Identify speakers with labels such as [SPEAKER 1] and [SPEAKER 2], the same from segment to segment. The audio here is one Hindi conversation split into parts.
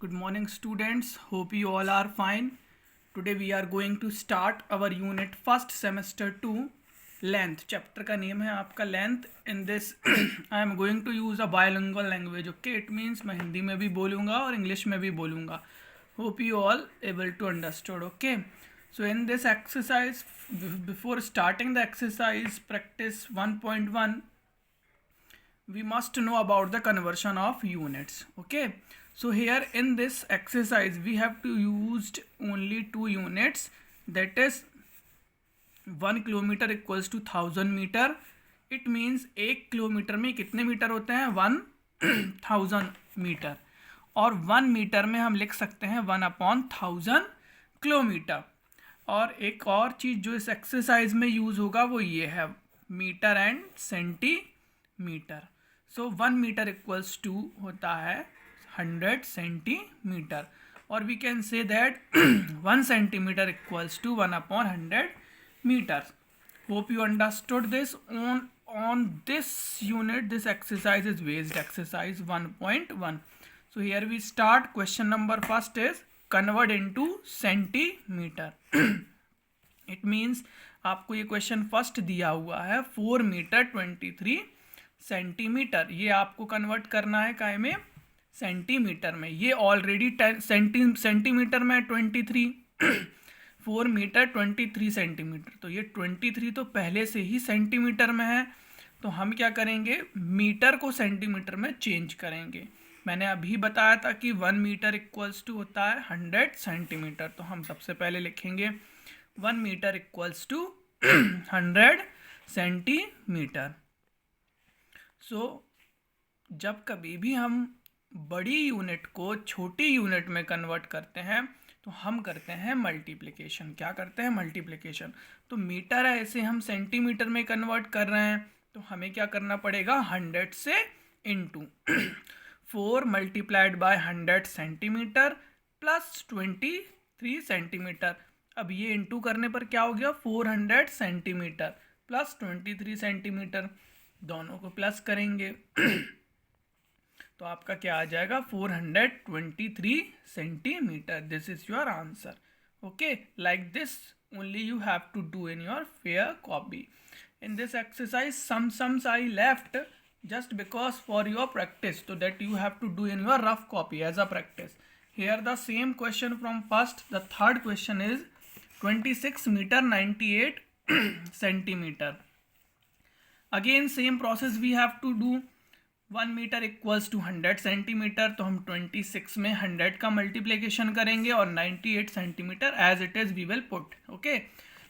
[SPEAKER 1] Good morning, students. Hope you all are fine. Today we are going to start our unit first semester 2 length. Chapter का name है आपका length. In this I am going to use a bilingual language. Okay, it means मैं हिंदी में भी बोलूँगा और इंग्लिश में भी बोलूँगा. Hope you all able to understood. Okay. So in this exercise, before starting the exercise, practice 1.1. We must know about the conversion of units. Okay, so here in this exercise we have to use only 2 units, that is 1 kilometre equals to 1000 metre. It means 1 kilometre में कितने मीटर होते हैं? 1000 मीटर. और 1 मीटर में हम लिख सकते हैं 1/1000 किलोमीटर. और एक और चीज़ जो इस एक्सरसाइज में यूज़ होगा वो ये है metre and centimetre. So 1 metre equals to होता है 100 सेंटीमीटर. और we can say that 1 centimetre equals to 1/100 meters. Hope you understood this. On this unit, this exercise is based exercise 1.1. So here we start. Question number first is convert into centimeter. It means आपको ये क्वेश्चन फर्स्ट दिया हुआ है 4 मीटर 23 सेंटीमीटर. ये आपको कन्वर्ट करना है काय में? सेंटीमीटर में. ये ऑलरेडी सेंटीमीटर में 23 4 मीटर 23 सेंटीमीटर. तो ये 23 तो पहले से ही सेंटीमीटर में है. तो हम क्या करेंगे? मीटर को सेंटीमीटर में चेंज करेंगे. मैंने अभी बताया था कि 1 मीटर इक्वल्स टू होता है 100 सेंटीमीटर. तो हम सबसे पहले लिखेंगे 1 मीटर इक्वल्स टू 100 सेंटीमीटर. सो जब कभी भी हम बड़ी यूनिट को छोटी यूनिट में कन्वर्ट करते हैं तो हम करते हैं मल्टीप्लिकेशन. क्या करते हैं? मल्टीप्लिकेशन. तो मीटर है, इसे हम सेंटीमीटर में कन्वर्ट कर रहे हैं तो हमें क्या करना पड़ेगा? 100 से into 4 multiplied by 100 centimetre plus 23 centimetre. अब ये इंटू करने पर क्या हो गया? 400 सेंटीमीटर प्लस 23 सेंटीमीटर. दोनों को प्लस करेंगे तो आपका क्या आ जाएगा? 423 centimetre. This is your answer. Okay, like this only you have to do in your fair copy. In this exercise some sums I left just because for your practice, so that you have to do in your rough copy as a practice. Here the same question from first. The third question is 26 meter 98 centimeter. Again same process we have to do. 1 metre equals to 100 centimetre. तो हम 26 में 100 का मल्टीप्लिकेशन करेंगे और 98 centimetre as it is we will put. Okay,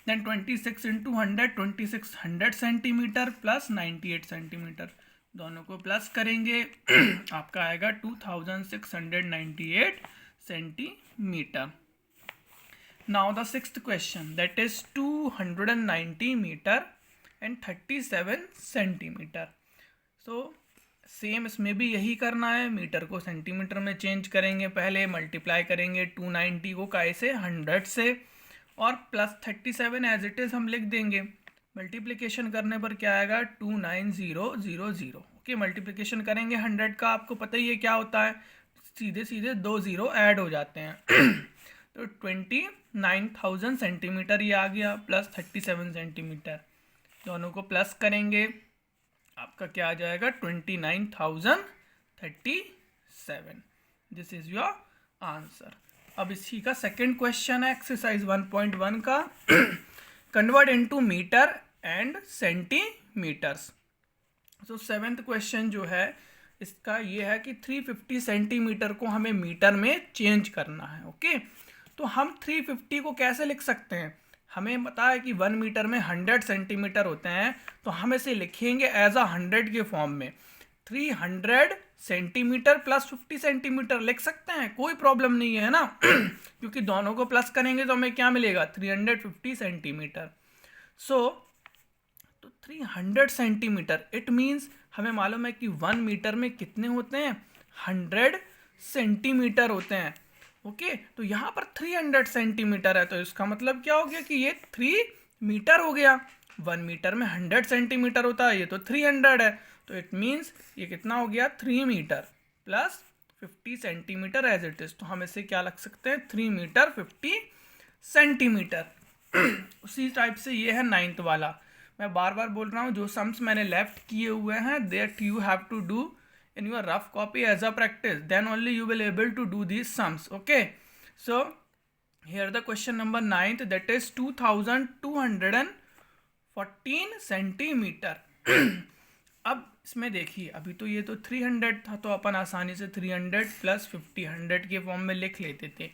[SPEAKER 1] then 26 into 100, 26 100 centimetre plus 98 centimetre. दोनों को प्लस करेंगे आपका आएगा 2698 centimetre. Now the sixth question, that is 290 metre and 37 centimetre. So same इसमें भी यही करना है. मीटर को सेंटीमीटर में चेंज करेंगे, पहले मल्टीप्लाई करेंगे 290 को काय से? 100 से, और प्लस 37 एज इट इज़ हम लिख देंगे. मल्टीप्लिकेशन करने पर क्या आएगा? 29000. ओके, मल्टीप्लिकेशन करेंगे 100 का, आपको पता ही है क्या होता है, सीधे सीधे 2 0 ऐड हो जाते हैं. तो 29000 सेंटीमीटर ये आ गया प्लस 37 सेंटीमीटर. दोनों को प्लस करेंगे, आपका क्या आ जाएगा? 29037. This is your answer. अब इसी का सेकंड क्वेश्चन है एक्सरसाइज 1.1 का. Convert into metre and centimetres. So seventh question जो है इसका ये है कि 350 सेंटीमीटर को हमें मीटर में चेंज करना है. ओके, तो हम 350 को कैसे लिख सकते हैं? हमें पता है कि 1 मीटर में 100 सेंटीमीटर होते हैं, तो हम इसे लिखेंगे एज अ 100 के फॉर्म में. 300 सेंटीमीटर प्लस 50 सेंटीमीटर लिख सकते हैं, कोई प्रॉब्लम नहीं है ना. क्योंकि दोनों को प्लस करेंगे तो हमें क्या मिलेगा? 350 सेंटीमीटर. सो तो 300 सेंटीमीटर इट मीन्स हमें मालूम है कि 1 मीटर में कितने होते हैं? 100 सेंटीमीटर होते हैं. ओके, तो यहाँ पर 300 सेंटीमीटर है, तो इसका मतलब क्या हो गया कि ये 3 मीटर हो गया. 1 मीटर में 100 सेंटीमीटर होता है, ये तो 300 है. तो इट मीन्स ये कितना हो गया? 3 metre plus 50 centimetre as it is. तो हम इसे क्या लिख सकते हैं, 3 मीटर 50 सेंटीमीटर। उसी टाइप से ये है 9th वाला। मैं बार बार बोल रहा हूँ, जो सम्स मैंने लेफ्ट किए हुए हैं that you have to do in your rough copy as a practice, then only you will able to do these sums. Okay, so here the question number 9th, that is 2214 centimetre. अब इसमें देखिए, अभी तो ये तो 300 था, तो अपन आसानी से 300 प्लस 50 100 के फॉर्म में लिख लेते थे।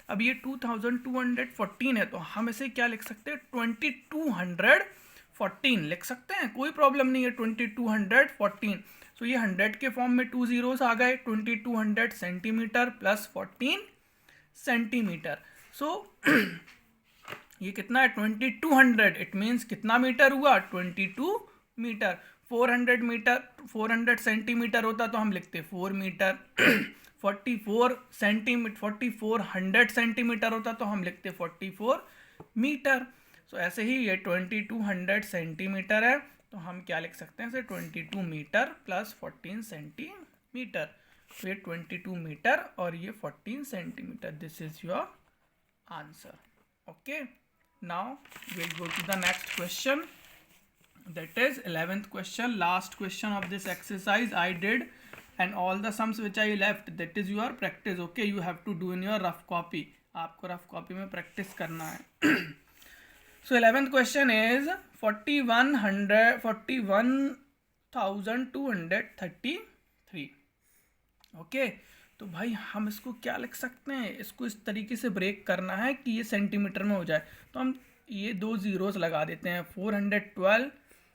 [SPEAKER 1] अब ये 2214 है, तो हम इसे क्या लिख सकते हैं, 2214 लिख सकते हैं, कोई प्रॉब्लम नहीं है। 2214, सो ये 100 के फॉर्म में 2 zeros आ गए। 2200 सेंटीमीटर प्लस 14 सेंटीमीटर, सो ये कितना है, 2200। इट मीन्स कितना मीटर हुआ, 22 मीटर। 400 मीटर 400 सेंटीमीटर होता तो हम लिखते 4 मीटर। 44 सेंटीमीटर 4400 सेंटीमीटर होता तो हम लिखते 44 मीटर। सो ऐसे ही ये 2200 सेंटीमीटर है, तो हम क्या लिख सकते हैं इसे, 22 मीटर प्लस 14 सेंटीमीटर। तो ये 22 मीटर और ये 14 centimetre. This is your answer. Okay, now we'll go to the next question, that is 11th question, last question of this exercise I did, and all the sums which I left, that is your practice. Okay, you have to do in your rough copy, आपको rough copy में practice करना है। So 11th question is 41,233। Okay, तो भाई हम इसको क्या लिख सकते हैं, इसको इस तरीके से ब्रेक करना है कि ये सेंटीमीटर में हो जाए। तो हम ये 2 zeros लगा देते हैं, 412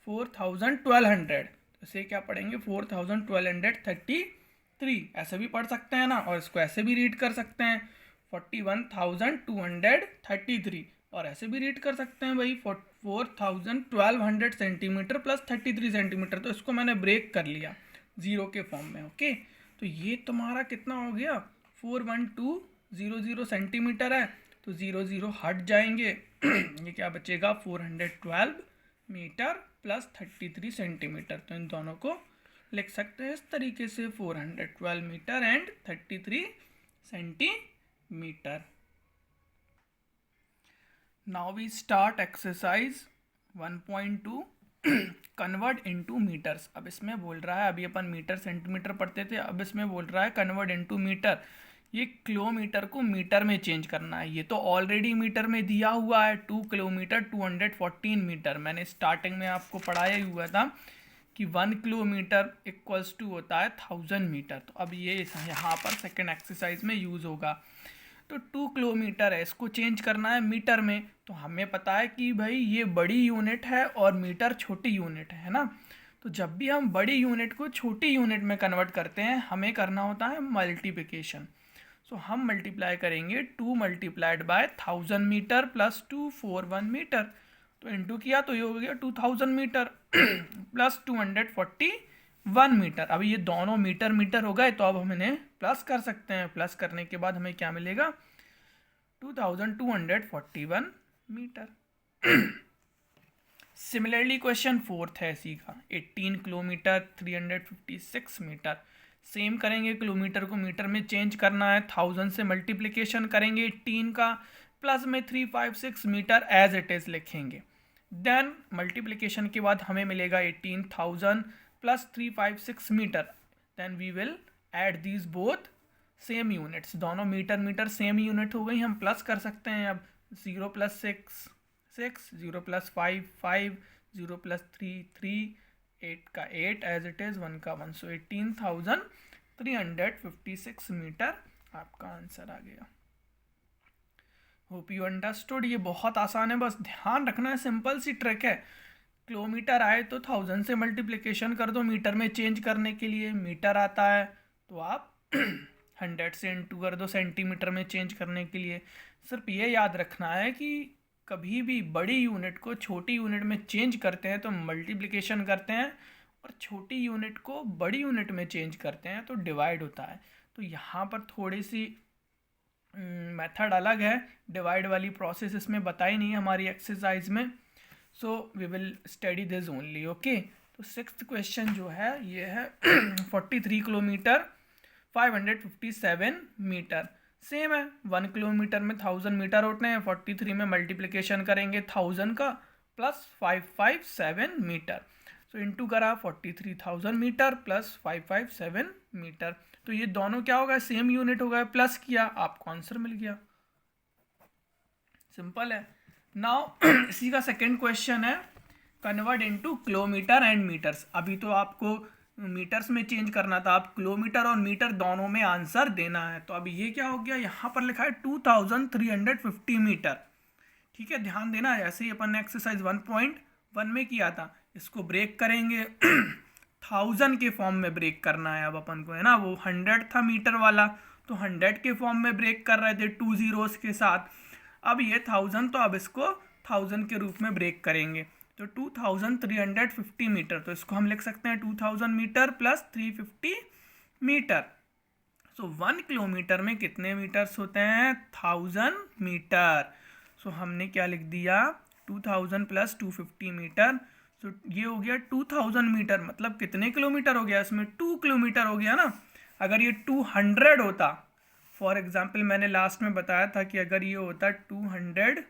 [SPEAKER 1] 4200। इसे क्या पढ़ेंगे, 4233। ऐसे भी पढ़ सकते हैं ना, और इसको ऐसे भी रीड कर सकते हैं 41,233, और ऐसे भी रीड कर सकते हैं भाई 1200 सेंटीमीटर प्लस 33 सेंटीमीटर। तो इसको मैंने ब्रेक कर लिया जीरो के फॉर्म में। ओके, तो ये तुम्हारा कितना हो गया, 41200 सेंटीमीटर है, तो 00 हट जाएंगे। ये क्या बचेगा, 412 मीटर प्लस 33 सेंटीमीटर। तो इन दोनों को लिख सकते हैं इस तरीके से, 412 metre and 33 centimetre. Now we start exercise 1.2, convert into metres. अब इसमें बोल रहा है, अभी अपन मीटर सेंटीमीटर पढ़ते थे, अब इसमें बोल रहा है कन्वर्ट इनटू मीटर। ये किलोमीटर को मीटर में चेंज करना है। ये तो ऑलरेडी मीटर में दिया हुआ है, 2 किलोमीटर 214 मीटर। मैंने स्टार्टिंग में आपको पढ़ाया ही हुआ था कि 1 किलोमीटर इक्वल्स टू होता है 1000 मीटर। तो अब ये यहाँ पर सेकेंड एक्सरसाइज में यूज़ होगा। तो 2 किलोमीटर है, इसको चेंज करना है मीटर में। तो हमें पता है कि भाई ये बड़ी यूनिट है और मीटर छोटी यूनिट है ना। तो जब भी हम बड़ी यूनिट को छोटी यूनिट में कन्वर्ट करते हैं, हमें करना होता है मल्टीप्लिकेशन। सो हम मल्टीप्लाई करेंगे 2 multiplied by 1000 metre plus 241 metre. तो इनटू किया तो ये हो गया 2000 मीटर प्लस 241 मीटर। अब ये दोनों मीटर मीटर हो गए, तो अब हम इन्हें प्लस कर सकते हैं। प्लस करने के बाद हमें क्या मिलेगा, 2241 मीटर। सिमिलरली क्वेश्चन 4th है इसी का, 18 किलोमीटर 356 मीटर। सेम करेंगे, किलोमीटर को मीटर में चेंज करना है, 1000 से मल्टीप्लिकेशन करेंगे 18 का, प्लस में 356 मीटर एज इट इज़ लिखेंगे। देन मल्टीप्लिकेशन के बाद हमें मिलेगा 18,000 plus 356 metre. Then we will add these both same units. दोनों मीटर मीटर सेम यूनिट हो गई, हम प्लस कर सकते हैं। अब 0 + 6 6, 0 + 5 5, 0 + 3 3, 8 का 8 एज इट इज़, 1 का 1। सो 18,356 मीटर आपका आंसर आ गया। Hope you understood. ये बहुत आसान है, बस ध्यान रखना है, सिंपल सी ट्रिक है। किलोमीटर आए तो 1000 से मल्टीप्लिकेशन कर दो मीटर में चेंज करने के लिए। मीटर आता है तो आप 100 से इंटू कर दो सेंटीमीटर में चेंज करने के लिए। सिर्फ ये याद रखना है कि कभी भी बड़ी यूनिट को छोटी यूनिट में चेंज करते हैं तो मल्टीप्लिकेशन करते हैं, और छोटी यूनिट को बड़ी यूनिट में चेंज करते हैं तो डिवाइड होता है। तो यहाँ पर थोड़ी सी मेथड अलग है, डिवाइड वाली प्रोसेस इसमें बताई नहीं है हमारी एक्सरसाइज में। So we will study this only. Okay, तो 6th क्वेश्चन जो है ये है 43 किलोमीटर 557 मीटर। सेम है, 1 किलोमीटर में 1000 मीटर होते हैं, 43 में मल्टीप्लिकेशन करेंगे 1000 का प्लस 557 मीटर। सो इंटू करा 43,000 मीटर प्लस 557 मीटर। तो ये दोनों क्या होगा, सेम यूनिट हो गए, प्लस किया आपको आंसर मिल गया। सिंपल है। नाउ इसी का सेकेंड क्वेश्चन है, convert into kilometre and metres. अभी तो आपको मीटर्स में चेंज करना था, आप किलोमीटर और मीटर दोनों में आंसर देना है। तो अभी ये क्या हो गया, यहाँ पर लिखा है 2350 मीटर। ठीक है, ध्यान देना, ऐसे ही अपन ने एक्सरसाइज 1.1 में किया था, इसको ब्रेक करेंगे 1000 के फॉर्म में ब्रेक करना है अब अपन को, है ना। वो 100 था मीटर वाला, तो 100 के फॉर्म में ब्रेक कर रहे थे 2 zeros के साथ। अब ये 1000, तो अब इसको 1000 के रूप में ब्रेक करेंगे, तो 2350 मीटर। तो इसको हम लिख सकते हैं 2000 मीटर प्लस 350 मीटर। सो 1 किलोमीटर में कितने मीटर्स होते हैं, 1000 मीटर। सो हमने क्या लिख दिया, 2000 प्लस 250 मीटर। सो ये हो गया 2000 मीटर, मतलब कितने किलोमीटर हो गया, इसमें 2 किलोमीटर हो गया ना। अगर ये 200 होता, फॉर एग्जाम्पल मैंने लास्ट में बताया था कि अगर ये होता 200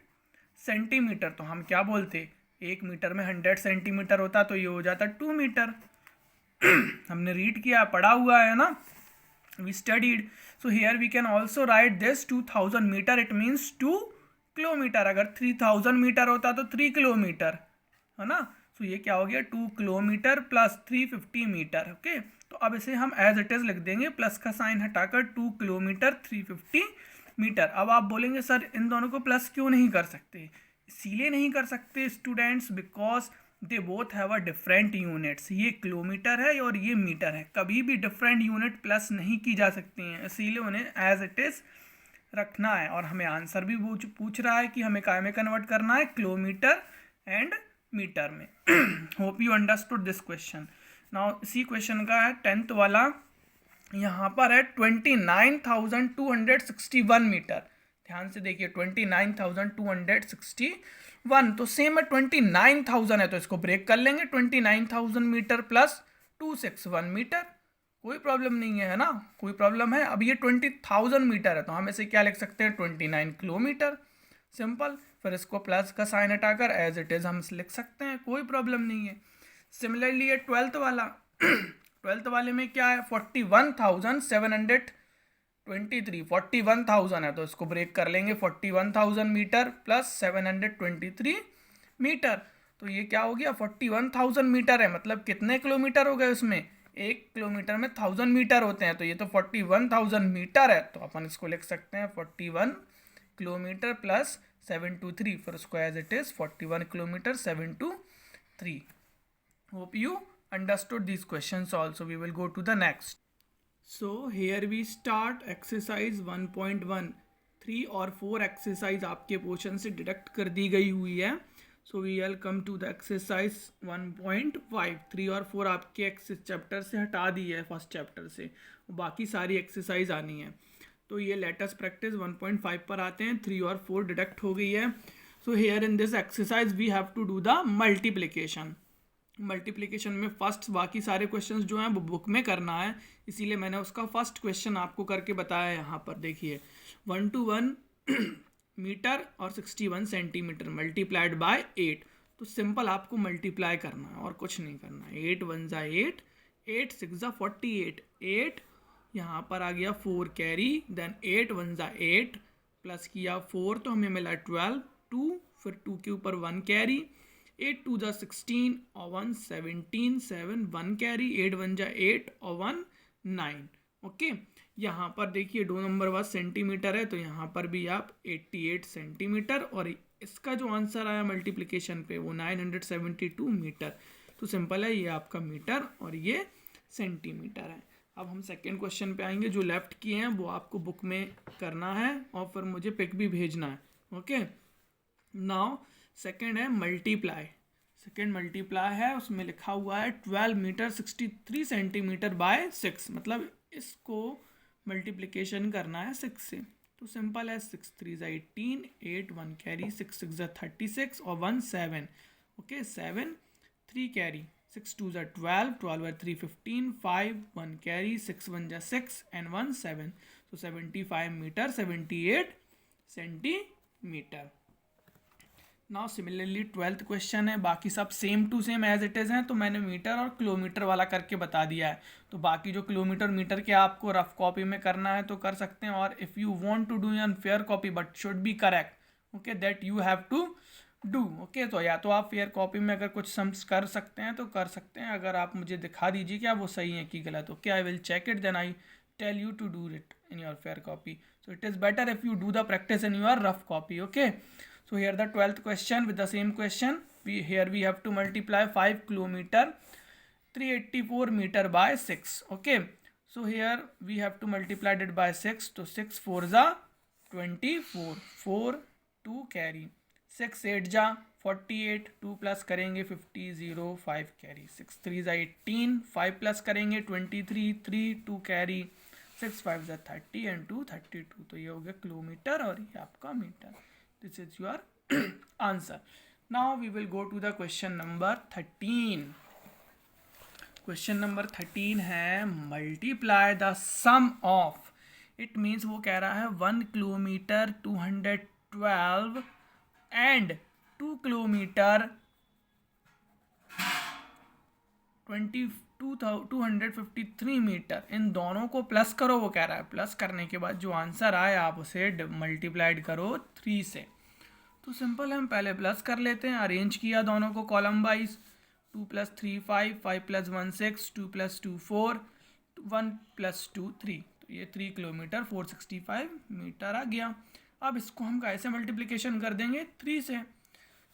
[SPEAKER 1] सेंटीमीटर, तो हम क्या बोलते, 1 मीटर में 100 सेंटीमीटर होता, तो ये हो जाता 2 मीटर। हमने रीड किया, पढ़ा हुआ है ना, we studied. So here we can also write this 2000 meter, it means 2 kilometre. अगर 3000 मीटर होता तो 3 किलोमीटर, है ना। तो ये क्या हो गया, 2 किलोमीटर प्लस 350 मीटर। ओके, तो अब इसे हम एज इट इज लिख देंगे, प्लस का साइन हटाकर 2 किलोमीटर 350 मीटर। अब आप बोलेंगे सर इन दोनों को प्लस क्यों नहीं कर सकते, इसीलिए नहीं कर सकते students, because they both have a different units. ये किलोमीटर है और ये मीटर है, कभी भी डिफरेंट यूनिट प्लस नहीं की जा सकती हैं, इसीलिए उन्हें एज इट इज़ रखना है। और हमें आंसर भी पूछ रहा है कि हमें काय में कन्वर्ट करना है, किलोमीटर एंड मीटर में। Hope you understood this question. Now इसी क्वेश्चन का है 10th वाला, यहाँ पर है 29,261 मीटर। ध्यान से देखिए 29,261, तो सेम है 29,000 है, तो इसको ब्रेक कर लेंगे, 29,000 मीटर प्लस 261 मीटर, कोई प्रॉब्लम नहीं है ना, कोई प्रॉब्लम है। अब ये 20,000 मीटर है, तो हम इसे क्या लिख सकते हैं, 29 किलोमीटर। सिंपल, फिर इसको प्लस का साइन हटाकर एज इट इज़ हम लिख सकते हैं, कोई प्रॉब्लम नहीं है। सिमिलरली ये 12th वाला 12th वाले में क्या है, 41,723, 41,000 है, तो इसको ब्रेक कर लेंगे, 41,000 मीटर प्लस 723 मीटर। तो ये क्या हो गया, 41,000 मीटर है, मतलब कितने किलोमीटर हो गए उसमें, 1 किलोमीटर में 1000 मीटर होते हैं, तो ये तो 41,000 मीटर है, तो अपन इसको लिख सकते हैं 41 किलोमीटर प्लस 723, फिर उसको as it is 41 kilometre 723। Hope you understood these questions also. We will go to the next. So here we start exercise 1.1. 3 और 4 एक्सरसाइज आपके पोर्शन से डिडक्ट कर दी गई हुई है। So we will come to the exercise 1.5। 3 और 4 आपके चैप्टर से हटा दी है, फर्स्ट चैप्टर से, बाकी सारी एक्सरसाइज आनी है। तो ये लेटेस्ट प्रैक्टिस 1.5 पर आते हैं, 3 और 4 डिडक्ट हो गई है। So here in this exercise we have to do the multiplication. Multiplication में फर्स्ट बाकी सारे क्वेश्चंस जो हैं वो बुक में करना है, इसीलिए मैंने उसका फर्स्ट क्वेश्चन आपको करके बताया। यहाँ पर देखिए 1 to 1 मीटर और 61 सेंटीमीटर मल्टीप्लाइड बाय 8। तो सिंपल आपको मल्टीप्लाई करना है और कुछ नहीं करना है। 8 1 जा 8, 8 6 जा 48, 8 यहाँ पर आ गया 4 कैरी, देन 8 1 जा 8 प्लस किया 4, तो हमें मिला 12, 2 फिर 2 के ऊपर 1 कैरी, 8 2 जा 16 और 1 17, 7 1 कैरी, 8 1 जा 8 और 1 9। ओके, यहाँ पर देखिए 2 नंबर बाद सेंटीमीटर है, तो यहाँ पर भी आप 88 सेंटीमीटर, और इसका जो आंसर आया मल्टीप्लिकेशन पे वो 972 मीटर। तो सिंपल है, ये आपका मीटर और ये सेंटीमीटर है। अब हम सेकेंड क्वेश्चन पे आएंगे, जो लेफ्ट किए हैं वो आपको बुक में करना है और फिर मुझे पिक भी भेजना है। ओके, नाउ सेकेंड है मल्टीप्लाई। सेकेंड मल्टीप्लाई है, उसमें लिखा हुआ है 12 मीटर 63 सेंटीमीटर बाय 6, मतलब इसको मल्टीप्लिकेशन करना है 6 से। तो सिंपल है, 6 3 जा 18, 8 1 कैरी, 6 6 जा 36 और 1 7। ओके, 7 3 कैरी, 6 2 जा 12, 12 by 3 15, 5 1 carry, 6 1 जा 6 and 1 7, so 75 meter, 78 centimeter. Now similarly 12th question है, बाकी सब same to same as it is हैं, तो मैंने मीटर और किलोमीटर वाला करके बता दिया है. तो बाकी जो किलोमीटर मीटर के आपको रफ कॉपी में करना है तो कर सकते हैं, और if you want to do on fair copy but should be correct, okay, that you have to do. Okay, तो या तो आप फेयर कॉपी में अगर कुछ सम्स कर सकते हैं तो कर सकते हैं, अगर आप मुझे दिखा दीजिए क्या वो सही है कि गलत. Okay, I will check it, then I tell you to do it in your fair copy. So it is better if you do the practice in your rough copy. Okay, so here the 12th question with the same question. Here we have to multiply 5 kilometer 384 meter by 6. Okay, so here we have to multiply it by 6. So 6 4 जा 24, 4 2 carry, 6 8 जा 48, 2 प्लस करेंगे 50, 0 5 कैरी, 6 3 जा 18, 5 प्लस करेंगे 23, 3 2 कैरी, 6 5 जा 30 एंड 2 32. तो ये हो गया किलोमीटर और ये आपका metre. This is your answer. Now we will go to the question number 13. Question number 13 है multiply the sum of. It means वो कह रहा है 1 किलोमीटर 212 एंड 2 किलोमीटर 253 मीटर, इन दोनों को प्लस करो. वो कह रहा है प्लस करने के बाद जो आंसर आए आप उसे मल्टीप्लाइड करो 3 से. तो सिंपल है, हम पहले प्लस कर लेते हैं. अरेंज किया दोनों को कॉलम वाइज. 2 + 3 5, 5 + 1 6, 2 + 2 4, 1 + 2 3. तो ये 3 किलोमीटर 465 मीटर आ गया. अब इसको हम कैसे मल्टीप्लिकेशन कर देंगे 3 से.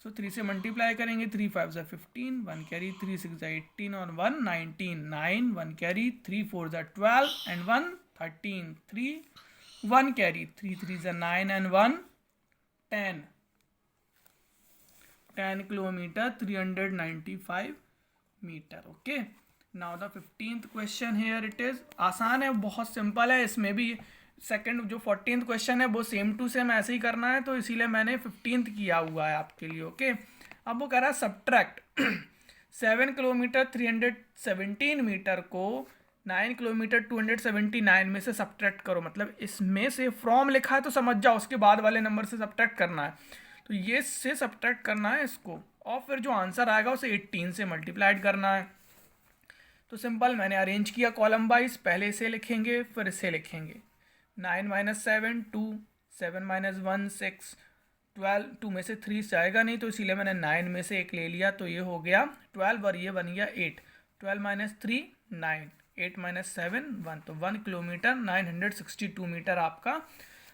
[SPEAKER 1] सो 3 से मल्टीप्लाई करेंगे. 3 5 जा 15, 1 कैरी, 3 6 जा 18 और 1 19, 9 1 कैरी, 3 4 जा 12 एंड 1 13, 3 1 कैरी, 3 3 जा 9 and 1 10 kilometre 395 metre. Okay, now the 15th question here it is. आसान है, बहुत सिंपल है. इसमें भी सेकंड जो 14th क्वेश्चन है वो सेम टू सेम ऐसे ही करना है, तो इसीलिए मैंने 15th किया हुआ है आपके लिए. ओके, अब वो कह रहा है सब्ट्रैक्ट 7 किलोमीटर 317 मीटर को 9 किलोमीटर 279 में से सब्ट्रैक्ट करो. मतलब इसमें से फ्रॉम लिखा है तो समझ जाओ, उसके बाद वाले नंबर से सब्ट्रैक्ट करना है. तो ये से सब्ट्रैक्ट करना है इसको, और फिर जो आंसर आएगा उसे 18 से मल्टीप्लाइड करना है. तो सिंपल, मैंने अरेंज किया कॉलम वाइज. पहले इसे लिखेंगे फिर इसे लिखेंगे. 9 - 7 2, 7 - 1 6, 12 2 में से 3 जाएगा नहीं तो इसीलिए मैंने 9 में से एक ले लिया. तो ये हो गया 12 और ये बन गया 8. 12 - 3 9, 8 - 7 1. तो 1 किलोमीटर 962 मीटर आपका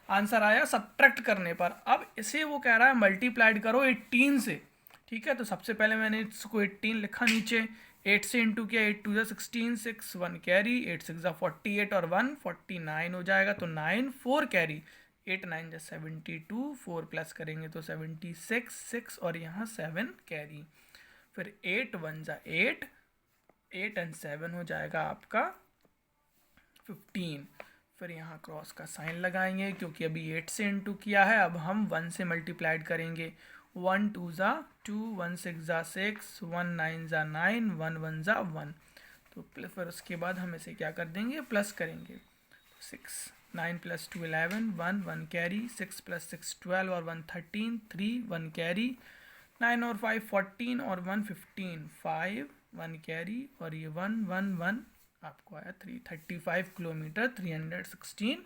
[SPEAKER 1] आंसर आया सब्ट्रैक्ट करने पर. अब इसे वो कह रहा है मल्टीप्लाइड करो 18 से. ठीक है, तो सबसे पहले मैंने इसको 18 लिखा नीचे. 8 से इंटू किया, 8 2 जा 16, 6 1 कैरी, 8 6 जा 48 और 1 49 हो जाएगा. तो 9 4 कैरी, 8 9 जा 72, 4 प्लस करेंगे तो 76 6 और यहाँ 7 कैरी. फिर 8 1 जा 8, 8 एंड 7 हो जाएगा आपका 15. फिर यहाँ क्रॉस का साइन लगाएंगे क्योंकि अभी 8 से इंटू किया है. अब हम 1 से मल्टीप्लाइड करेंगे. 1 2 जा 2, 1 6 जा 6, 1 9 जा 9, 1 1 जा 1. तो फिर उसके बाद हम इसे क्या कर देंगे, प्लस करेंगे. 6 9 + 2 11, 1 1 कैरी, 6 + 6 12 और 1 13, 3 1 कैरी, 9 और 5 14 और 1 15, 5 1 कैरी और ये 1 1 1 आपको आया 335 kilometre 316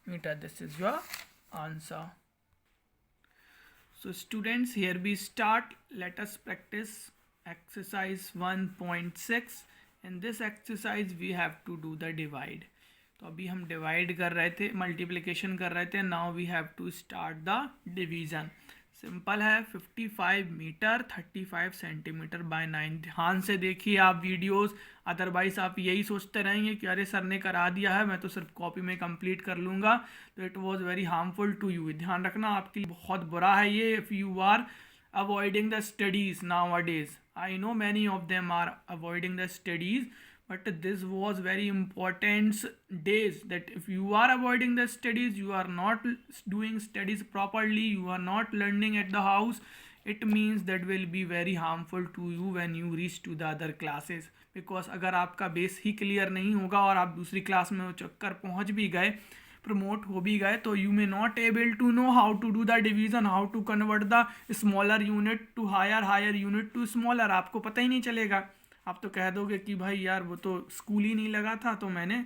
[SPEAKER 1] metre. This is your answer. So students, here we start. Let us practice exercise 1.6. In this exercise we have to do the divide. तो अभी हम डिवाइड कर रहे थे, मल्टीप्लिकेशन कर रहे थे. Now we have to start the division. Simple है, 55 मीटर 35 सेंटीमीटर बाय 9. ध्यान से देखिए आप वीडियोस, अदरवाइज आप यही सोचते रहेंगे कि अरे सर ने करा दिया है, मैं तो सिर्फ कॉपी में कंप्लीट कर लूँगा. तो it was very harmful to you. ध्यान रखना, आपके लिए बहुत बुरा है ये. If you are avoiding the studies nowadays, I know many of them are avoiding the studies, but this was very important days that if you are avoiding the studies, you are not doing studies properly, you are not learning at the house, it means that will be very harmful to you when you reach to the other classes, because अगर आपका बेस ही क्लियर नहीं होगा और आप दूसरी क्लास में चक्कर पहुंच भी गए, प्रमोट हो भी गए, तो you may not able to know how to do the division, how to convert the smaller unit to higher, higher unit to smaller, आपको पता ही नहीं चलेगा। आप तो कह दोगे कि भाई यार वो तो स्कूल ही नहीं लगा था तो मैंने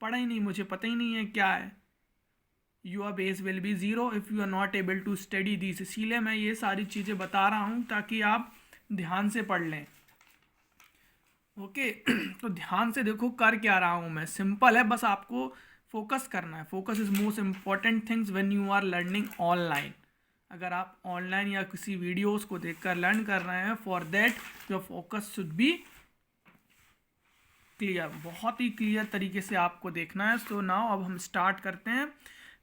[SPEAKER 1] पढ़ा ही नहीं, मुझे पता ही नहीं है क्या है। Your base will be zero if you are not able to study this. इसीलिए मैं ये सारी चीज़ें बता रहा हूँ ताकि आप ध्यान से पढ़ लें। ओके तो ध्यान से देखो कर क्या रहा हूँ मैं, सिंपल है, बस आपको फोकस करना है। Focus is most important things when you are learning online. अगर आप ऑनलाइन या किसी वीडियोस को देखकर लर्न कर रहे हैं, for that your focus should be clear, बहुत ही क्लियर तरीके से आपको देखना है। सो नाउ अब हम स्टार्ट करते हैं।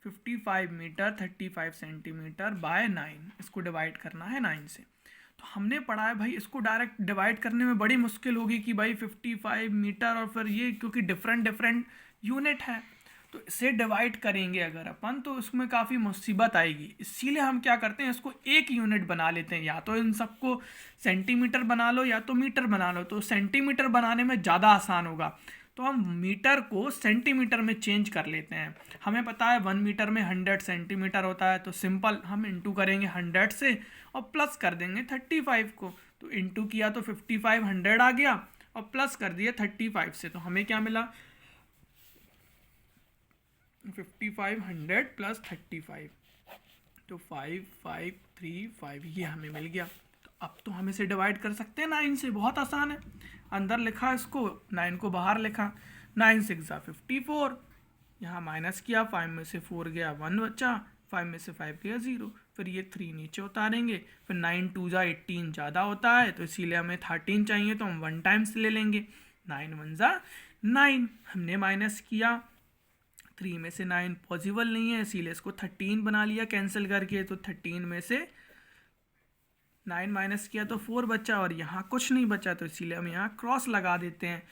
[SPEAKER 1] 55 मीटर 35 सेंटीमीटर बाय 9, इसको डिवाइड करना है 9 से। तो हमने पढ़ा है भाई इसको डायरेक्ट डिवाइड करने में बड़ी मुश्किल होगी कि भाई 55 मीटर और फिर ये क्योंकि डिफरेंट डिफरेंट यूनिट है तो इसे डिवाइड करेंगे अगर अपन तो उसमें काफ़ी मुसीबत आएगी। इसीलिए हम क्या करते हैं, इसको एक यूनिट बना लेते हैं, या तो इन सबको सेंटीमीटर बना लो या तो मीटर बना लो। तो सेंटीमीटर बनाने में ज़्यादा आसान होगा, तो हम मीटर को सेंटीमीटर में चेंज कर लेते हैं। हमें पता है 1 मीटर में 100 सेंटीमीटर होता है, तो सिंपल हम इंटू करेंगे 100 से और प्लस कर देंगे 35 को। तो इंटू किया तो 55 100 आ गया और प्लस कर दिया 35 से, तो हमें क्या मिला 5500 प्लस 35, तो 5535 ये हमें मिल गया। तो अब तो हम इसे डिवाइड कर सकते हैं 9 से, बहुत आसान है। अंदर लिखा इसको, 9 को बाहर लिखा, 9 6 54, यहाँ माइनस किया, 5 में से 4 गया 1 बचा, 5 में से 5 गया 0, फिर ये 3 नीचे उतारेंगे, फिर 9 2 जा 18 ज़्यादा होता है तो इसीलिए हमें 13 चाहिए, तो हम 1 टाइम्स ले लेंगे, 9 1 जा 9, हमने माइनस किया, 3 में से 9 पॉसिबल नहीं है इसीलिए इसको 13 बना लिया कैंसिल करके, तो 13 में से 9 माइनस किया तो 4 बचा और यहाँ कुछ नहीं बचा, तो इसीलिए हम यहाँ क्रॉस लगा देते हैं।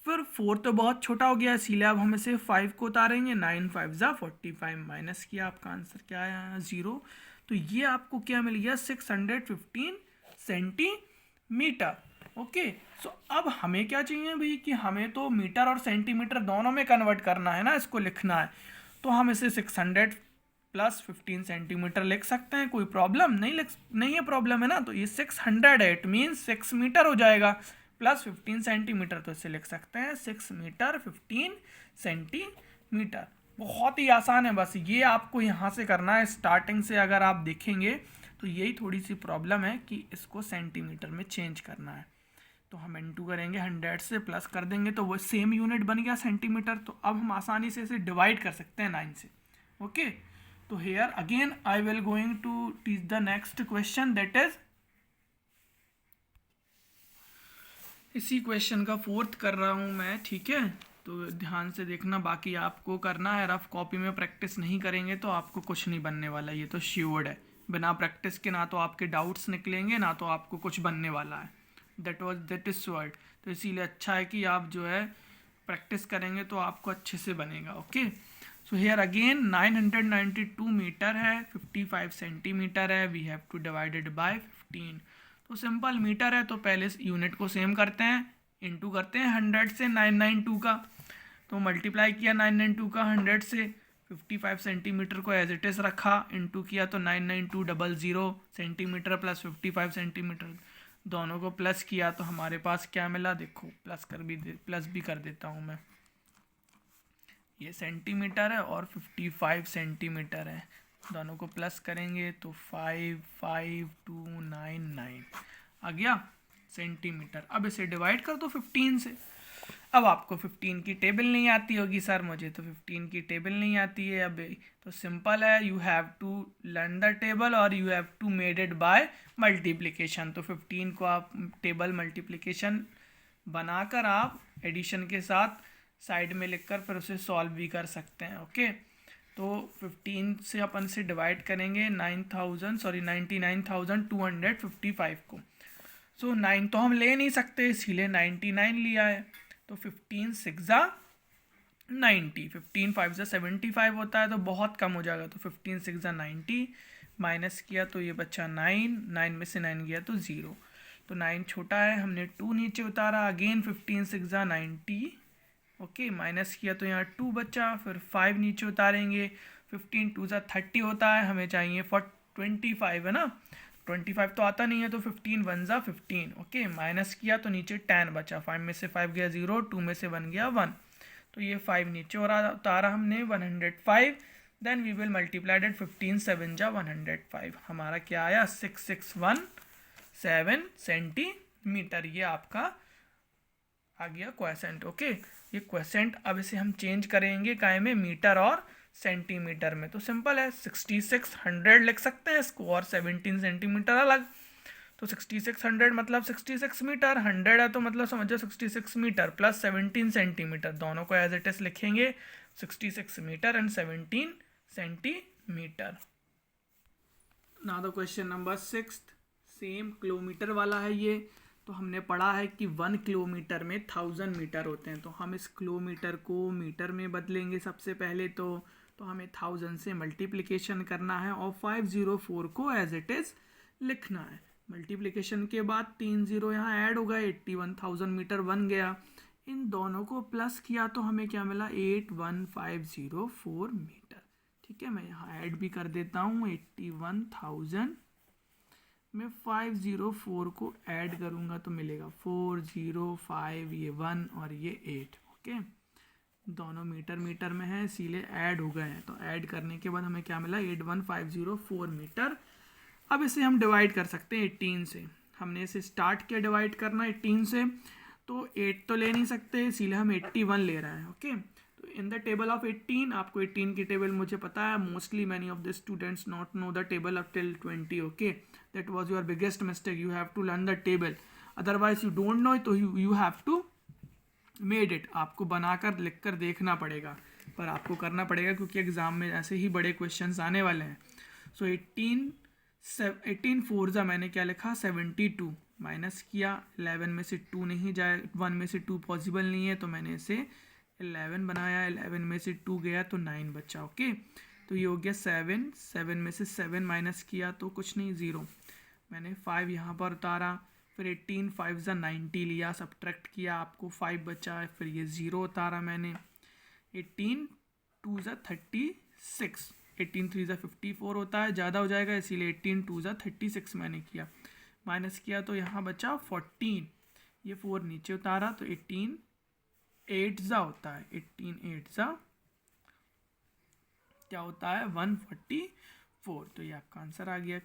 [SPEAKER 1] फिर 4 तो बहुत छोटा हो गया इसीलिए अब हम इसे 5 को उतारेंगे, 9 5 जा 45, माइनस किया, आपका आंसर क्या आया 0। तो ये आपको क्या मिल गया 615 सेंटीमीटर। ओके सो अब हमें क्या चाहिए भाई कि हमें तो मीटर और सेंटीमीटर दोनों में कन्वर्ट करना है ना, इसको लिखना है। तो हम इसे 600 प्लस 15 सेंटीमीटर लिख सकते हैं, कोई प्रॉब्लम नहीं है, प्रॉब्लम है ना। तो ये 600 है, इट मीन्स 6 मीटर हो जाएगा प्लस 15 सेंटीमीटर, तो इसे लिख सकते हैं 6 मीटर 15 सेंटीमीटर। बहुत ही आसान है, बस ये आपको यहाँ से करना है स्टार्टिंग से। अगर आप देखेंगे तो यही थोड़ी सी प्रॉब्लम है कि इसको सेंटीमीटर में चेंज करना है। तो हम इंटू करेंगे 100 से, प्लस कर देंगे तो वो सेम यूनिट बन गया सेंटीमीटर। तो अब हम आसानी से इसे डिवाइड कर सकते हैं 9 से। ओके तो here again I will going to teach the next question, that is इसी क्वेश्चन का 4th कर रहा हूँ मैं, ठीक है। तो ध्यान से देखना, बाकी आपको करना है, रफ कॉपी में प्रैक्टिस नहीं करेंगे तो आपको कुछ नहीं बनने वाला, ये तो श्योर्ड है। बिना प्रैक्टिस के ना तो आपके डाउट्स निकलेंगे ना तो आपको कुछ बनने वाला है, दैट इज श्योर्ड। तो इसीलिए अच्छा है कि आप जो है प्रैक्टिस करेंगे तो आपको अच्छे से बनेगा। Okay so here again 992 metre है, 55 सेंटीमीटर है, we have to divided by 15। तो सिंपल मीटर है तो पहले इस यूनिट को सेम करते हैं, इनटू करते हैं 100 से 992 का, तो मल्टीप्लाई किया 992 का 100 से, 55 सेंटीमीटर को एज इट इज़ रखा, इनटू किया तो 99200 सेंटीमीटर प्लस 55 सेंटीमीटर, दोनों को प्लस किया तो हमारे पास क्या मिला, देखो प्लस भी कर देता हूँ मैं। ये सेंटीमीटर है और 55 सेंटीमीटर है, दोनों को प्लस करेंगे तो 55299 आ गया सेंटीमीटर। अब इसे डिवाइड कर दो 15 से। अब आपको 15 की टेबल नहीं आती होगी, सर मुझे तो 15 की टेबल नहीं आती है। अब तो सिंपल है, you have to learn the table और you have to made it by multiplication. तो 15 को आप टेबल मल्टीप्लिकेशन बनाकर आप एडिशन के साथ साइड में लिखकर फिर उसे सॉल्व भी कर सकते हैं। ओके तो 15 से अपन से डिवाइड करेंगे 99,255 को। सो 9 तो हम ले नहीं सकते इसीलिए 99 लिया है। तो 15 6 जा 90, 15 5 जा 75 होता है तो बहुत कम हो जाएगा, तो 15 6 जा 90 माइनस किया तो ये बचा 9, 9 में से 9 गया तो 0, तो 9 छोटा है, हमने 2 नीचे उतारा, अगेन 15 6 90, ओके, माइनस किया तो यहाँ 2 बचा, फिर 5 नीचे उतारेंगे, 15 2 30 होता है, हमें चाहिए 25 है ना, 25 तो आता नहीं है, तो 15 1 15, ओके, माइनस किया तो नीचे 10 बचा, 5 में से 5 गया 0, 2 में से 1 गया 1, तो ये 5 नीचे और उतारा हमने 105, then we will multiply that 15 7 105, हमारा क्या आया 6617 सेंटीमीटर, ये आपका आ गया क्वेसेंट, ओके। ये क्वेसेंट अब इसे हम चेंज करेंगे काय में, मीटर और सेंटीमीटर में, तो सिंपल है, 6600 लिख सकते हैं इसको, और 17 सेंटीमीटर अलग, तो 6600 मतलब 66 मीटर, 100 है तो मतलब समझो 66 मीटर प्लस 17 सेंटीमीटर, दोनों को एज इट इज लिखेंगे, 66 metre and 17 centimetre. Now the question number 6, same kilometre वाला है ये, तो हमने पढ़ा है कि 1 किलोमीटर में 1000 मीटर होते हैं, तो हम इस किलोमीटर को मीटर में बदलेंगे सबसे पहले, तो हमें 1000 से मल्टीप्लिकेशन करना है और 504 को एज इट इज़ लिखना है। मल्टीप्लिकेशन के बाद 3 0 यहाँ ऐड हो गए, 81,000 मीटर बन गया, इन दोनों को प्लस किया तो हमें क्या मिला 81504 मीटर, ठीक है। मैं यहाँ ऐड भी कर देता हूँ, 81,000 में 504 को ऐड करूँगा तो मिलेगा 405, ये 1 और ये 8, ओके, दोनों मीटर मीटर में है इसीलिए ऐड हो गए हैं, तो ऐड करने के बाद हमें क्या मिला 81504 मीटर। अब इसे हम डिवाइड कर सकते हैं 18 से, हमने इसे स्टार्ट किया डिवाइड करना 18 से, तो 8 तो ले नहीं सकते इसीलिए हम 81 ले रहे हैं, ओके। तो इन द टेबल ऑफ 18, आपको 18 की टेबल मुझे पता है, mostly many of the students not know the table up till 20, okay, that was your biggest mistake, you have to learn the table, otherwise you don't know, तो you have to made it, आपको बनाकर लिखकर देखना पड़ेगा, पर आपको करना पड़ेगा क्योंकि एग्जाम में ऐसे ही बड़े क्वेश्चंस आने वाले हैं। सो 18 4 जा मैंने क्या लिखा 72, माइनस किया, 11 में से 2 नहीं जाए, 1 में से 2 पॉसिबल नहीं है, तो मैंने इसे 11 बनाया, 11 में से 2 गया तो 9 बचा, ओके, तो ये हो गया 7, 7 में से 7 माइनस किया तो कुछ नहीं 0, मैंने 5 यहाँ पर उतारा, फिर 18 5 जा 90 लिया, सब्ट्रैक्ट किया, आपको 5 बचा, फिर ये 0 उतारा मैंने, 18 2 जा 36, 18 3 जा 54 होता है, ज़्यादा हो जाएगा इसीलिए 18 2 जा 36 मैंने किया, माइनस किया तो यहाँ बचा 14, ये 4 नीचे उतारा तो 18 8 जा होता है, 18 8 जा क्या होता है 144, तो ये आपका आंसर आ गया,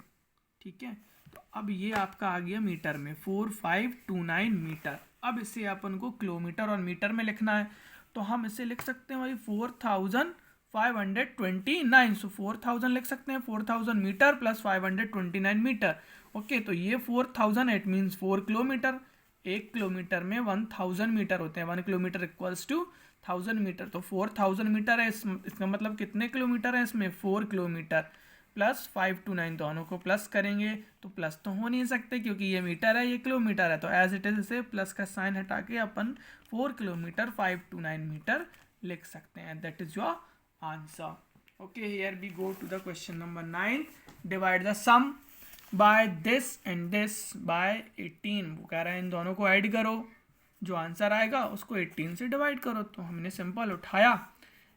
[SPEAKER 1] ठीक है। तो अब ये आपका आ गया मीटर में 4529 मीटर। अब इसे अपन को किलोमीटर और मीटर में लिखना है, तो हम इसे लिख सकते हैं भाई 4529, सो 4000 लिख सकते हैं, 4000 मीटर प्लस 529 मीटर, ओके, तो ये 4000 इट मीन्स 4 किलोमीटर, 1 किलोमीटर में 1000 मीटर होते हैं, 1 किलोमीटर इक्वल्स टू 1000 मीटर, तो 4000 मीटर है, इसका मतलब कितने किलोमीटर है इसमें 4 किलोमीटर, प्लस 529 दोनों को प्लस करेंगे तो प्लस तो हो नहीं सकते क्योंकि ये मीटर है ये किलोमीटर है, तो एज इट इज इसे प्लस का साइन हटा के अपन 4 किलोमीटर 529 मीटर लिख सकते हैं, that is your answer, okay. Here we go to the question number 9, divide the sum by this and this by 18, वो कह रहा है इन दोनों को ऐड करो, जो आंसर आएगा उसको 18 से डिवाइड करो, तो हमने सिंपल उठाया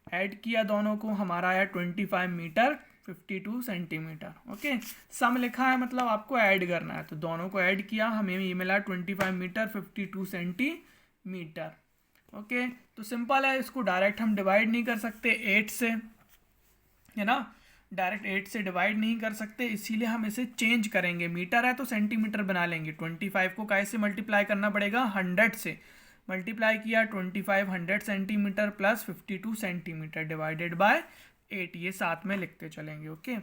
[SPEAKER 1] ऐड किया दोनों को, हमारा आया 25 मीटर 52 सेंटीमीटर, ओके। सम लिखा है मतलब आपको ऐड करना है, तो दोनों को ऐड किया, हमें ये मिला 25 मीटर 52 सेंटीमीटर, ओके। तो सिंपल है, इसको डायरेक्ट हम डिवाइड नहीं कर सकते 8 से, है ना, डायरेक्ट 8 से डिवाइड नहीं कर सकते, इसीलिए हम इसे चेंज करेंगे, मीटर है तो सेंटीमीटर बना लेंगे, 25 को कैसे मल्टीप्लाई करना पड़ेगा 100 से, मल्टीप्लाई किया 25 100 centimetre plus 52 centimetre divided by 8, ये साथ में लिखते चलेंगे, ओके।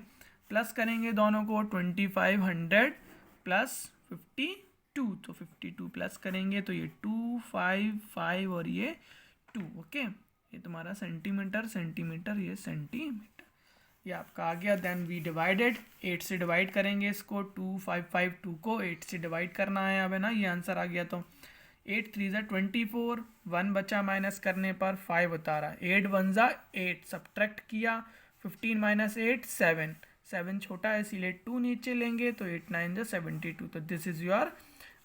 [SPEAKER 1] प्लस करेंगे दोनों को 2500 प्लस 52, तो 52 प्लस करेंगे तो ये 255 और ये 2, ओके, ये तुम्हारा सेंटीमीटर सेंटीमीटर ये सेंटीमीटर, ये आपका आ गया। देन वी डिवाइडेड, 8 से डिवाइड करेंगे इसको, 2552 को 8 से डिवाइड करना है अब, है ना, ये आंसर आ गया, तो 8 3 जा 24, 1 बचा माइनस करने पर 5 उतारा, 8 1 जा 8, सब्ट्रैक्ट किया 15 माइनस 8 7, 7 छोटा है इसीलिए 2 नीचे लेंगे, तो 8 9 जो 72। तो this is your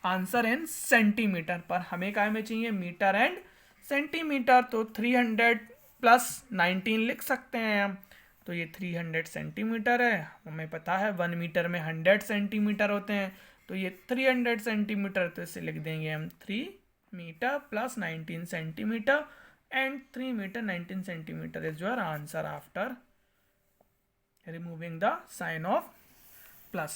[SPEAKER 1] answer in centimetre, पर हमें काय में चाहिए मीटर एंड सेंटीमीटर। तो 300 प्लस 19 लिख सकते हैं हम। तो ये 300 सेंटीमीटर है, हमें पता है 1 मीटर में 100 सेंटीमीटर होते हैं, तो ये 300 सेंटीमीटर, तो इसे लिख देंगे हम 3 metre plus 19 centimetre, and 3 metre 19 centimetre is your answer after removing the sign of plus.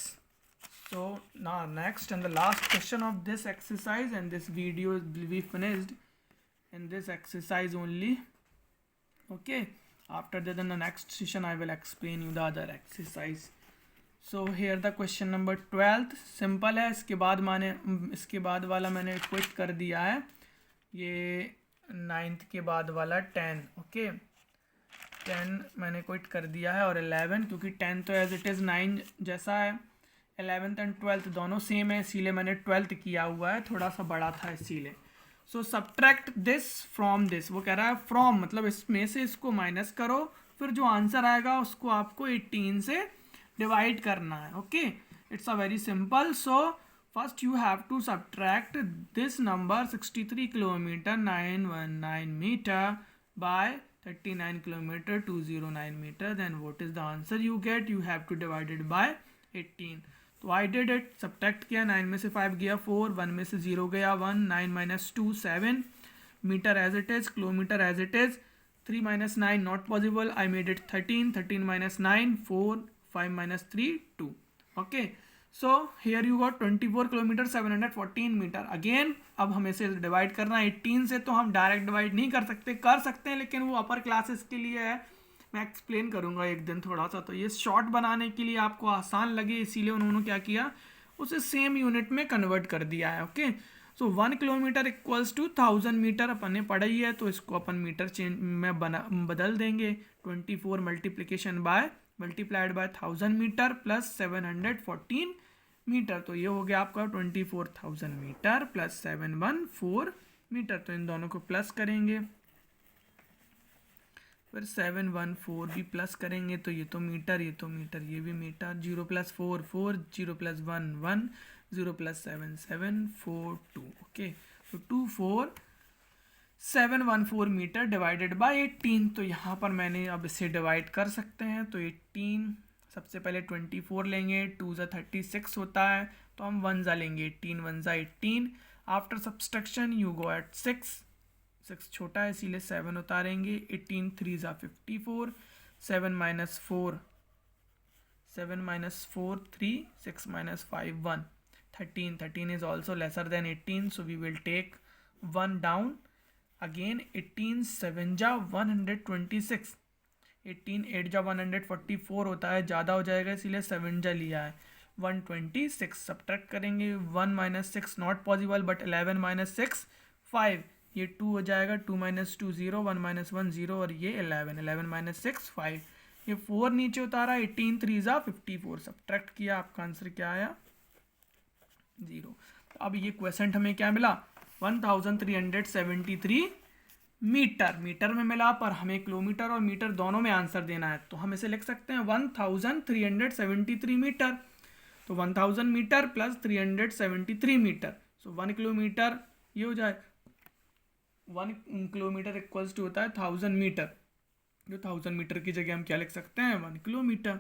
[SPEAKER 1] So now next and the last question of this exercise, and this video will be finished in this exercise only. Okay, after that in the next session I will explain you the other exercise. So here the question number 12th simple है, इसके बाद वाला मैंने क्विट कर दिया है, ये 9th के बाद वाला 10। ओके 10 मैंने क्विट कर दिया है, और 11 क्योंकि 10 तो एज इट इज़ 9 जैसा है, 11th एंड 12th दोनों सेम है, इसीलिए मैंने 12th किया हुआ है, थोड़ा सा बड़ा था इसीलिए। सो सब्ट्रैक्ट दिस फ्रॉम दिस, वो कह रहा है फ्रॉम मतलब इसमें से इसको माइनस करो, फिर जो आंसर आएगा उसको आपको 18 से डिवाइड करना है। Okay it's a very simple. So first you have to subtract this number 63 kilometre 919 metre by 39 kilometer 209 meter, then what is the answer you get? You have to divide it by 18. तो I did it, subtract किया, 9 में से 5 गया 4, 1 में से 0 गया 1, 9 minus 2 7, meter as it is, kilometer as it is, 3 minus 9 not possible, I made it 13, 13 minus 9 4, 5 minus 3 2. Okay, so here you got 24 kilometre 714 metre. Again अब हमें से डिवाइड करना है 18 से, तो हम डायरेक्ट डिवाइड नहीं कर सकते हैं, लेकिन वो अपर क्लासेस के लिए है, मैं एक्सप्लेन करूँगा एक दिन थोड़ा सा। तो ये शॉर्ट बनाने के लिए आपको आसान लगे, इसीलिए उन्होंने क्या किया, उसे सेम यूनिट में कन्वर्ट कर दिया है। Okay so 1 kilometre equals to 1000 metre अपन ने पढ़ा ही है, तो इसको अपन मीटर चेंज में बदल देंगे। 24 multiplied by 1000 metre plus 714 metre, तो ये हो गया आपका 24,000 मीटर प्लस 714 मीटर। तो इन दोनों को प्लस करेंगे, फिर 714 भी प्लस करेंगे, तो ये तो मीटर, ये तो मीटर, ये भी मीटर। 0 + 4 4, 0 + 1 1, 0 + 7 7 4 2। ओके तो 24714 मीटर डिवाइडेड बाय 18। तो यहाँ पर मैंने अब इसे डिवाइड कर सकते हैं, तो 18 सबसे पहले 24 लेंगे, 2 ज़ा 36 होता है, तो हम 1 ज़ा लेंगे, 18 1 ज़ा 18। After subtraction you go at 6 छोटा है इसीलिए 7 उतारेंगे, 18 3 ज़ा 54, 7 minus 4 3, 6 minus 5 1, 13 is also lesser than 18, so we will take 1 down. Again 18 7 जा 126, 18 8 जा 144 होता है, ज़्यादा हो जाएगा इसीलिए 7 जा लिया है, 126। सब्ट्रैक्ट करेंगे, 1 minus 6 not possible, but 11 minus 6 5, ये 2 हो जाएगा, 2 minus 2 0, 1 minus 1 0, और ये 11 minus 6 5, ये 4 नीचे उतारा, 18 3 ज़ा 54, सब्ट्रैक्ट किया, आपका आंसर क्या आया 0। तो अब ये क्वेश्चन हमें क्या मिला, 1373 मीटर में मिला, पर हमें किलोमीटर और मीटर दोनों में आंसर देना है, तो हम इसे लिख सकते हैं 1373 मीटर। तो 1000 मीटर प्लस 373 मीटर, सो 1 किलोमीटर ये हो जाए, 1 किलोमीटर इक्वल्स टू होता है 1000 मीटर, जो 1000 मीटर की जगह हम क्या लिख सकते हैं 1 किलोमीटर।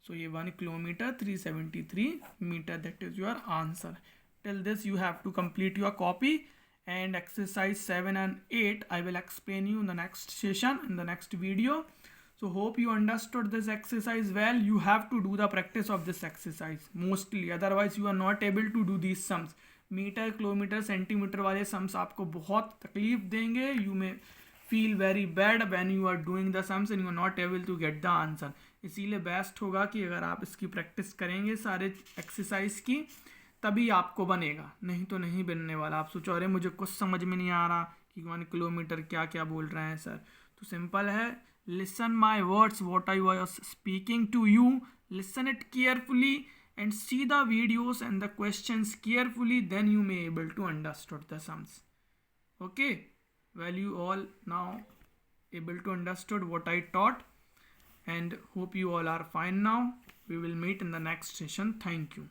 [SPEAKER 1] सो ये 1 kilometre 373 metre, that is your answer. Till this you have to complete your copy, and exercise 7 and 8 I will explain you in the next session, in the next video. So hope you understood this exercise well. You have to do the practice of this exercise mostly, otherwise you are not able to do these sums. Metre kilometre centimetre वाले सम्स आपको बहुत तकलीफ देंगे, you may feel very bad when you are doing the sums and you are not able to get the answer. इसीलिए बेस्ट होगा कि अगर आप इसकी प्रैक्टिस करेंगे सारे एक्सरसाइज की, तभी आपको बनेगा, नहीं तो नहीं बनने वाला। आप सोचो अरे मुझे कुछ समझ में नहीं आ रहा कि 1 किलोमीटर क्या क्या बोल रहे हैं सर, तो सिंपल है, listen my words what I was speaking to you, listen it carefully and see the videos and the questions carefully, then you may able to understand the sums. Okay, well you all now able to understood what I taught, and hope you all are fine now. We will meet in the next session. Thank you.